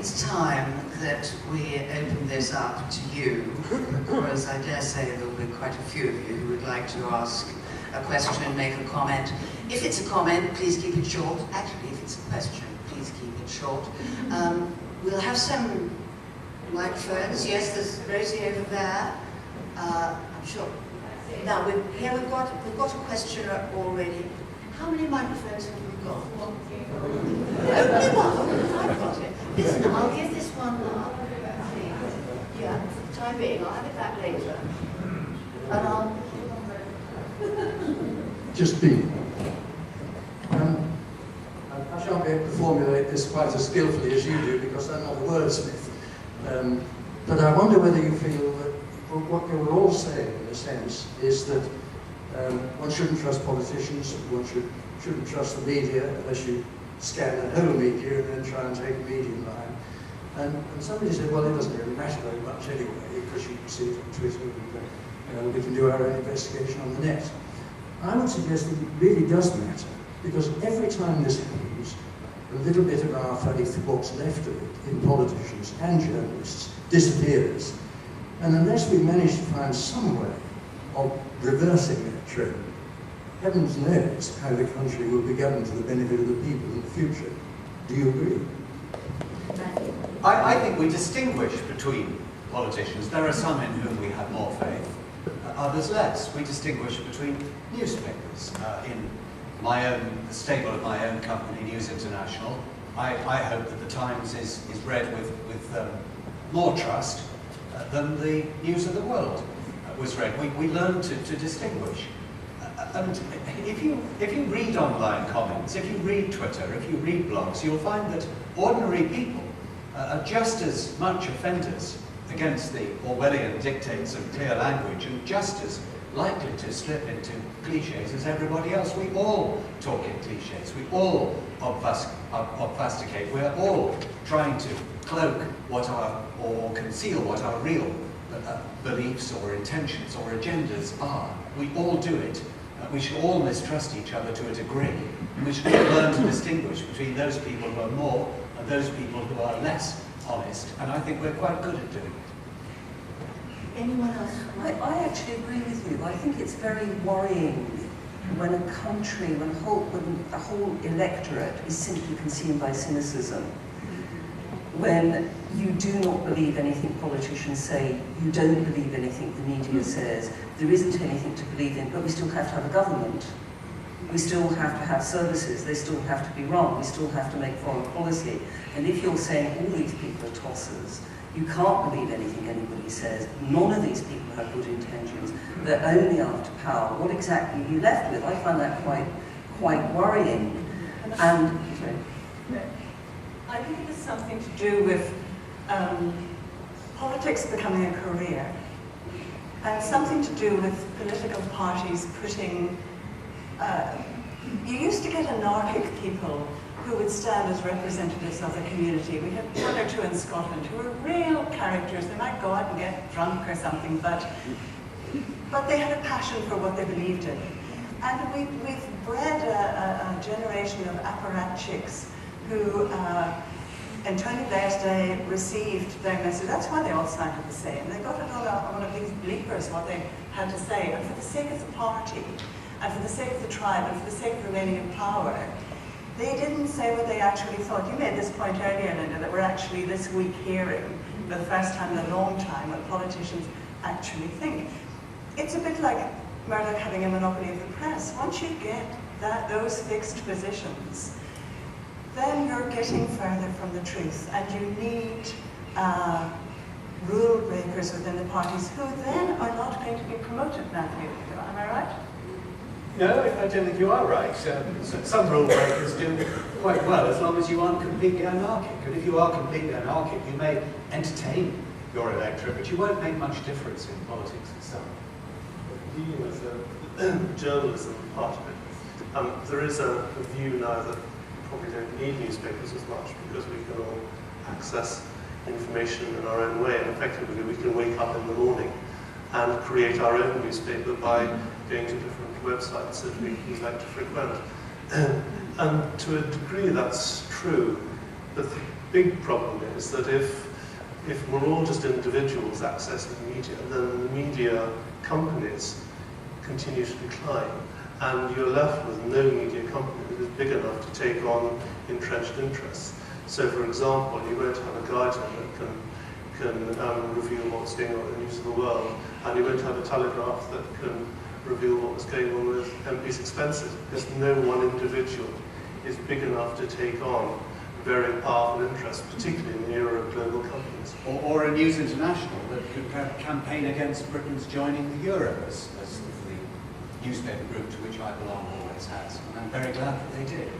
it's time that we open this up to you, because I dare say there will be quite a few of you who would like to ask a question, make a comment. If it's a comment, please keep it short. Actually, if it's a question, please keep it short. We'll have some microphones. Yes, there's Rosie over there. I'm sure. Now, we've got a questioner already. How many microphones have we got? Only one. I've got it. Listen, I'll give this one now. Yeah, for the time being. I'll have it back later. And I'll... Just be. I shan't be able to formulate this quite as skillfully as you do because I'm not a wordsmith. But I wonder whether you feel that what you were all saying, in a sense, is that one shouldn't trust politicians, one shouldn't trust the media unless you scan the whole media and then try and take a median line. And somebody said, well, it doesn't really matter very much anyway, because you can see it on Twitter and we can do our own investigation on the net. I would suggest that it really does matter, because every time this happens, a little bit of our faith, what's left of it, in politicians and journalists, disappears. And unless we manage to find some way of reversing that trend, heavens knows how the country will be governed to the benefit of the people in the future. Do you agree? I think we distinguish between politicians. There are some in whom we have more faith, others less. We distinguish between newspapers. In the stable of my own company, News International, I hope that the Times is read with more trust than the News of the World was read. We learn to distinguish. And if you read online comments, if you read Twitter, if you read blogs, you'll find that ordinary people are just as much offenders against the Orwellian dictates of clear language and just as likely to slip into cliches as everybody else. We all talk in cliches, we all obfuscate, we're all trying to cloak or conceal what our real beliefs or intentions or agendas are. We all do it. We should all mistrust each other to a degree, and we should all learn to distinguish between those people who are more and those people who are less honest, and I think we're quite good at doing it. Anyone else? I actually agree with you. I think it's very worrying when a country, when a whole electorate is simply consumed by cynicism. When you do not believe anything politicians say, you don't believe anything the media says, there isn't anything to believe in, but we still have to have a government. We still have to have services, they still have to be run, we still have to make foreign policy. And if you're saying all these people are tossers, you can't believe anything anybody says, none of these people have good intentions, they're only after power. What exactly are you left with? I find that quite worrying. And I think it has something to do with politics becoming a career, and something to do with political parties putting... you used to get anarchic people who would stand as representatives of the community. We had one or two in Scotland who were real characters. They might go out and get drunk or something, but they had a passion for what they believed in. And we've bred a generation of apparatchiks who, in Tony Blair's day, received their message. That's why they all sounded the same. They got it on one of these bleepers, what they had to say. And for the sake of the party, and for the sake of the tribe, and for the sake of remaining in power, they didn't say what they actually thought. You made this point earlier, Linda, that we're actually this week hearing, for the first time in a long time, what politicians actually think. It's a bit like Murdoch having a monopoly of the press. Once you get those fixed positions, then you're getting further from the truth, and you need rule breakers within the parties who then are not going to be promoted, Matthew. Am I right? No, I don't think you are right. Some rule breakers do quite well as long as you aren't completely anarchic. And if you are completely anarchic, you may entertain your electorate, but you won't make much difference in politics itself. Dealing with the journalism part of it, there is a view now that probably don't need newspapers as much because we can all access information in our own way, and effectively we can wake up in the morning and create our own newspaper by going to different websites that we like to frequent. And to a degree that's true, But the big problem is that if we're all just individuals accessing media, then the media companies continue to decline, and you're left with no media company that is big enough to take on entrenched interests. So, for example, you won't have a Guardian that can reveal what's going on in the news of the world, and you won't have a Telegraph that can reveal what was going on with MPs' expenses, because no one individual is big enough to take on very powerful interests, particularly in the era of global companies. Or a News International that could campaign against Britain's joining the euro, as the newspaper group to which I belong always has. And I'm very glad that they did.